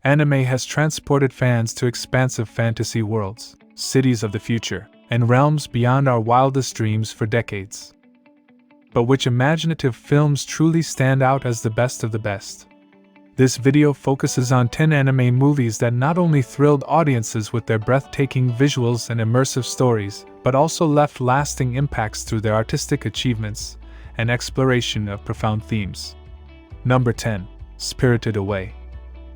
Anime has transported fans to expansive fantasy worlds, cities of the future, and realms beyond our wildest dreams for decades. But which imaginative films truly stand out as the best of the best? This video focuses on 10 anime movies that not only thrilled audiences with their breathtaking visuals and immersive stories, but also left lasting impacts through their artistic achievements and exploration of profound themes. Number 10. Spirited Away.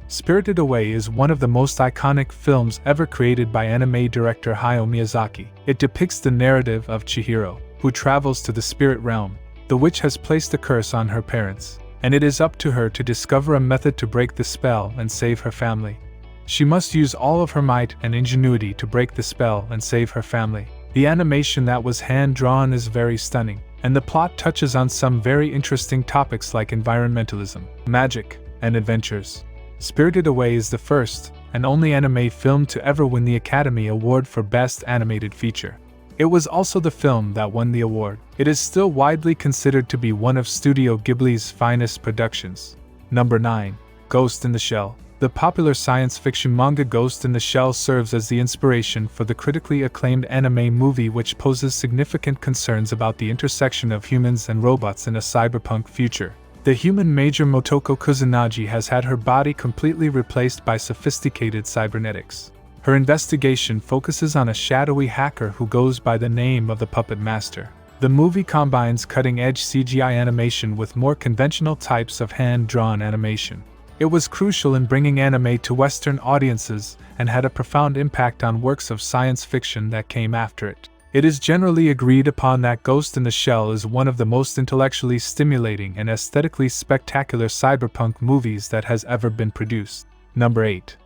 Spirited Away is one of the most iconic films ever created by anime director Hayao Miyazaki. It depicts the narrative of Chihiro, who travels to the spirit realm. The witch has placed a curse on her parents, and it is up to her to discover a method to break the spell and save her family. She must use all of her might and ingenuity to break the spell and save her family. The animation that was hand-drawn is very stunning, and the plot touches on some very interesting topics like environmentalism, magic, and adventures. Spirited Away is the first and only anime film to ever win the Academy Award for Best Animated Feature. It was also the film that won the award. It is still widely considered to be one of Studio Ghibli's finest productions. Number 9. Ghost in the Shell. The popular science fiction manga Ghost in the Shell serves as the inspiration for the critically acclaimed anime movie, which poses significant concerns about the intersection of humans and robots in a cyberpunk future. The human Major Motoko Kusanagi has had her body completely replaced by sophisticated cybernetics. Her investigation focuses on a shadowy hacker who goes by the name of the Puppet Master. The movie combines cutting-edge CGI animation with more conventional types of hand-drawn animation. It was crucial in bringing anime to Western audiences and had a profound impact on works of science fiction that came after it. It is generally agreed upon that Ghost in the Shell is one of the most intellectually stimulating and aesthetically spectacular cyberpunk movies that has ever been produced. Number 8.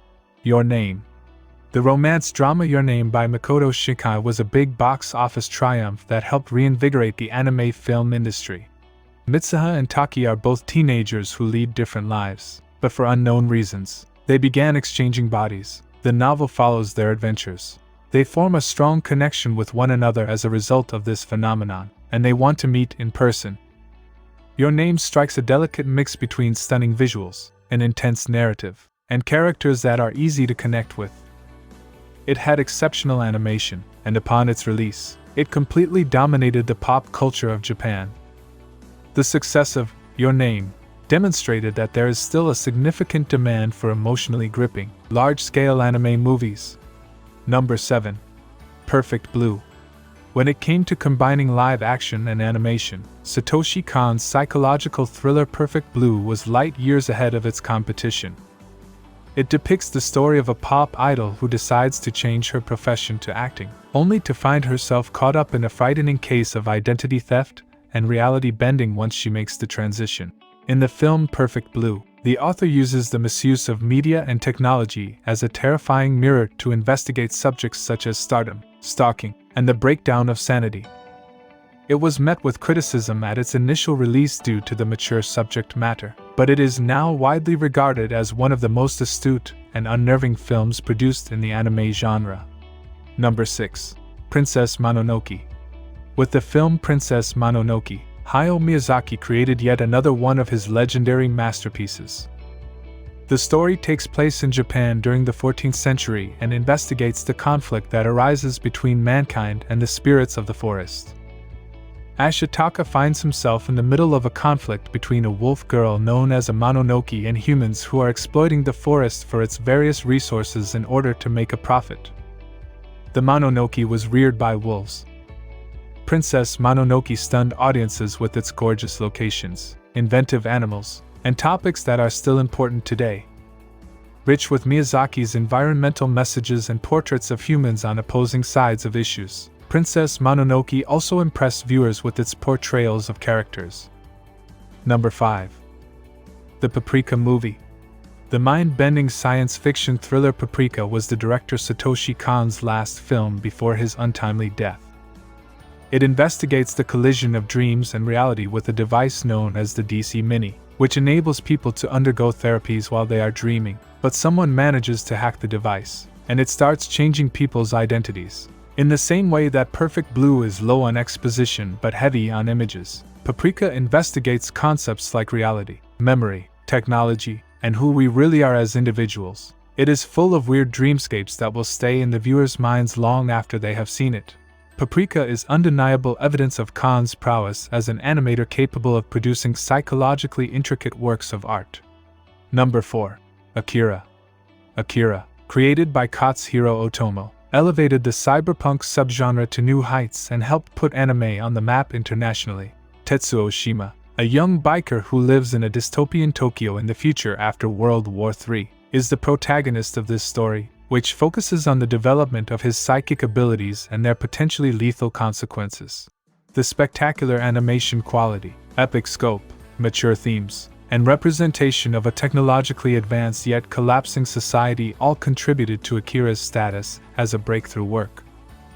Your Name. The romance drama Your Name by Makoto Shinkai was a big box office triumph that helped reinvigorate the anime film industry. Mitsuha and Taki are both teenagers who lead different lives, but for unknown reasons, they began exchanging bodies. The novel follows their adventures. They form a strong connection with one another as a result of this phenomenon, and they want to meet in person. Your Name strikes a delicate mix between stunning visuals, an intense narrative, and characters that are easy to connect with. It had exceptional animation, and upon its release, it completely dominated the pop culture of Japan. The success of Your Name demonstrated that there is still a significant demand for emotionally gripping, large-scale anime movies. Number 7. Perfect Blue. When it came to combining live action and animation, Satoshi Kon's psychological thriller Perfect Blue was light years ahead of its competition. It depicts the story of a pop idol who decides to change her profession to acting, only to find herself caught up in a frightening case of identity theft and reality bending once she makes the transition. In the film Perfect Blue, the author uses the misuse of media and technology as a terrifying mirror to investigate subjects such as stardom, stalking, and the breakdown of sanity. It was met with criticism at its initial release due to the mature subject matter, but it is now widely regarded as one of the most astute and unnerving films produced in the anime genre. Number 6. Princess Mononoke. With the film Princess Mononoke, Hayao Miyazaki created yet another one of his legendary masterpieces. The story takes place in Japan during the 14th century and investigates the conflict that arises between mankind and the spirits of the forest. Ashitaka finds himself in the middle of a conflict between a wolf girl known as a Mononoke and humans who are exploiting the forest for its various resources in order to make a profit. The Mononoke was reared by wolves. Princess Mononoke stunned audiences with its gorgeous locations, inventive animals, and topics that are still important today. Rich with Miyazaki's environmental messages and portraits of humans on opposing sides of issues, Princess Mononoke also impressed viewers with its portrayals of characters. Number 5. The Paprika Movie. The mind-bending science fiction thriller Paprika was the director Satoshi Kon's last film before his untimely death. It investigates the collision of dreams and reality with a device known as the DC Mini, which enables people to undergo therapies while they are dreaming, but someone manages to hack the device, and it starts changing people's identities. In the same way that Perfect Blue is low on exposition but heavy on images, Paprika investigates concepts like reality, memory, technology, and who we really are as individuals. It is full of weird dreamscapes that will stay in the viewer's minds long after they have seen it. Paprika is undeniable evidence of Khan's prowess as an animator capable of producing psychologically intricate works of art. Number 4. Akira. Akira, created by Katsuhiro Otomo, elevated the cyberpunk subgenre to new heights and helped put anime on the map internationally. Tetsuo Shima, a young biker who lives in a dystopian Tokyo in the future after World War III, is the protagonist of this story, which focuses on the development of his psychic abilities and their potentially lethal consequences. The spectacular animation quality, epic scope, mature themes, and representation of a technologically advanced yet collapsing society all contributed to Akira's status as a breakthrough work.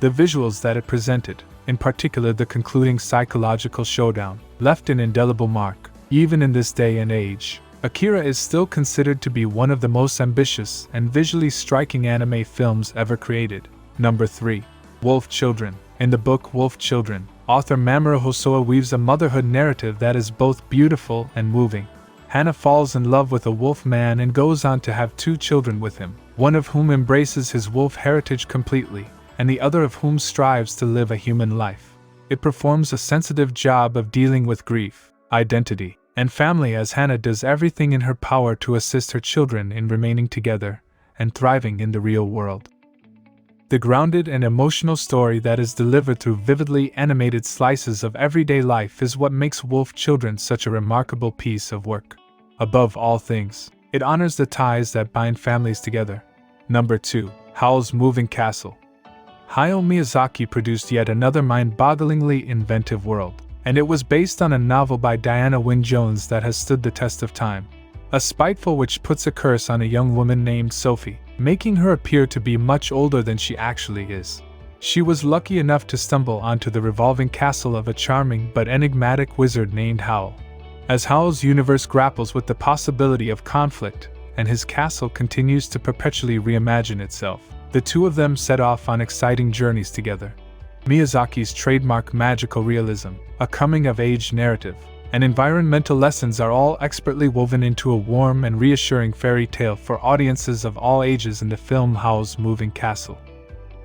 The visuals that it presented, in particular the concluding psychological showdown, left an indelible mark. Even in this day and age, Akira is still considered to be one of the most ambitious and visually striking anime films ever created. Number 3. Wolf Children. In the book Wolf Children, author Mamoru Hosoe weaves a motherhood narrative that is both beautiful and moving. Hana falls in love with a wolf man and goes on to have 2 children with him, one of whom embraces his wolf heritage completely, and the other of whom strives to live a human life. It performs a sensitive job of dealing with grief, identity, and family as Hana does everything in her power to assist her children in remaining together and thriving in the real world. The grounded and emotional story that is delivered through vividly animated slices of everyday life is what makes Wolf Children such a remarkable piece of work. Above all things, it honors the ties that bind families together. Number 2. Howl's Moving Castle. Hayao Miyazaki produced yet another mind-bogglingly inventive world, and it was based on a novel by Diana Wynne Jones that has stood the test of time. A spiteful witch puts a curse on a young woman named Sophie, making her appear to be much older than she actually is. She was lucky enough to stumble onto the revolving castle of a charming but enigmatic wizard named Howl. As Howl's universe grapples with the possibility of conflict, and his castle continues to perpetually reimagine itself, the two of them set off on exciting journeys together. Miyazaki's trademark magical realism, a coming-of-age narrative, and environmental lessons are all expertly woven into a warm and reassuring fairy tale for audiences of all ages in the film Howl's Moving Castle.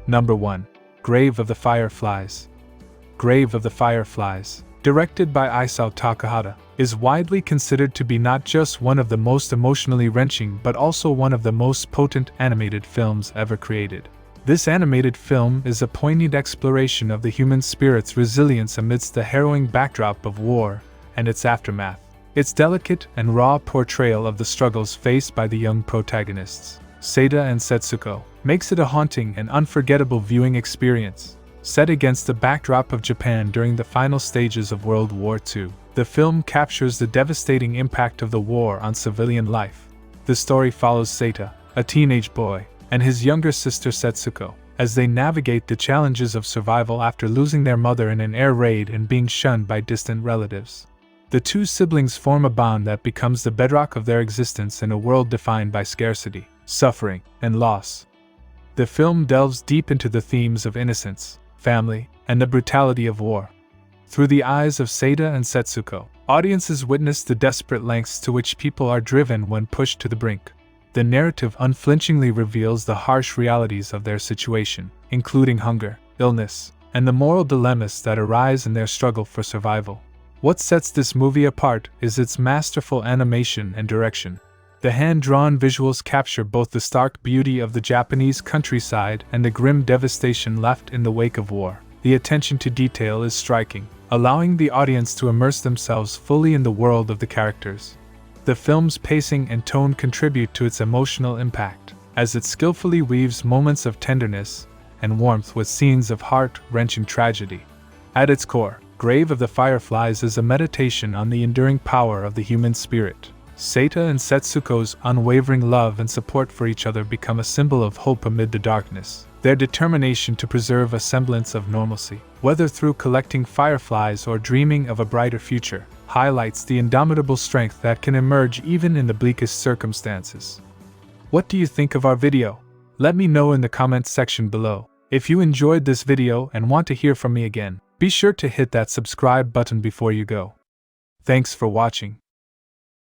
Number 1. Grave of the Fireflies. Grave of the Fireflies, directed by Isao Takahata, is widely considered to be not just one of the most emotionally wrenching but also one of the most potent animated films ever created. This animated film is a poignant exploration of the human spirit's resilience amidst the harrowing backdrop of war and its aftermath. Its delicate and raw portrayal of the struggles faced by the young protagonists, Seita and Setsuko, makes it a haunting and unforgettable viewing experience. Set against the backdrop of Japan during the final stages of World War II, the film captures the devastating impact of the war on civilian life. The story follows Seita, a teenage boy, and his younger sister Setsuko, as they navigate the challenges of survival after losing their mother in an air raid and being shunned by distant relatives. The two siblings form a bond that becomes the bedrock of their existence in a world defined by scarcity, suffering, and loss. The film delves deep into the themes of innocence, family, and the brutality of war. Through the eyes of Seita and Setsuko, audiences witness the desperate lengths to which people are driven when pushed to the brink. The narrative unflinchingly reveals the harsh realities of their situation, including hunger, illness, and the moral dilemmas that arise in their struggle for survival. What sets this movie apart is its masterful animation and direction. The hand-drawn visuals capture both the stark beauty of the Japanese countryside and the grim devastation left in the wake of war. The attention to detail is striking, allowing the audience to immerse themselves fully in the world of the characters. The film's pacing and tone contribute to its emotional impact, as it skillfully weaves moments of tenderness and warmth with scenes of heart-wrenching tragedy. At its core, Grave of the Fireflies is a meditation on the enduring power of the human spirit. Seita and Setsuko's unwavering love and support for each other become a symbol of hope amid the darkness. Their determination to preserve a semblance of normalcy, whether through collecting fireflies or dreaming of a brighter future, highlights the indomitable strength that can emerge even in the bleakest circumstances. What do you think of our video? Let me know in the comments section below. If you enjoyed this video and want to hear from me again, be sure to hit that subscribe button before you go. Thanks for watching.